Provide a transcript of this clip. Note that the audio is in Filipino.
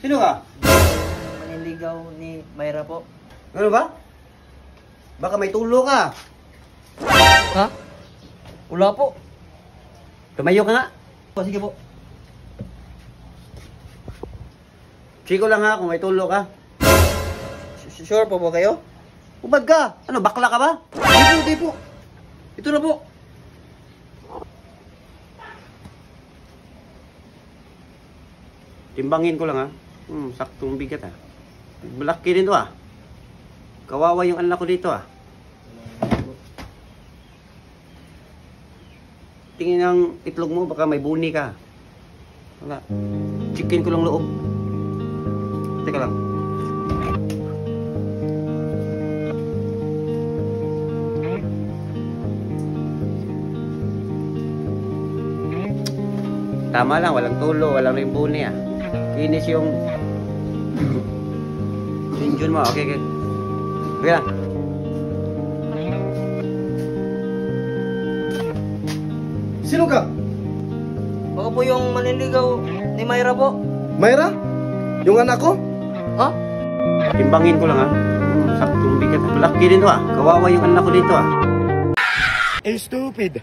Sino ka? Maniligaw ni Myra po. Ano ba? Baka may tulo ka. Ha? Wala po. Tumayo ka nga. O, sige po. Chiko lang ha kung may tulo ka. Sure po ba kayo? Ubad ka. Ano, bakla ka ba? Hindi po. Ito na po. Timbangin ko lang ha. Saktong bigat ha. Malaki rin to ha. Kawawa yung anak ko dito ha. Tingin ang itlog mo, baka may buni ka. Wala. Chicken ko lang loob. Teka lang. Tama lang, walang tulo, walang rin buni ah. Kinis yung engine mo. Okay, okay. Okay lang. Sino ka? Baka po yung maniligaw ni Myra po. Myra? Yung anak ko? Ha? Timbangin ko lang ha. Saktong bigat. Malaki rin to ah. Kawawa yung anak ko dito ah. Stupid.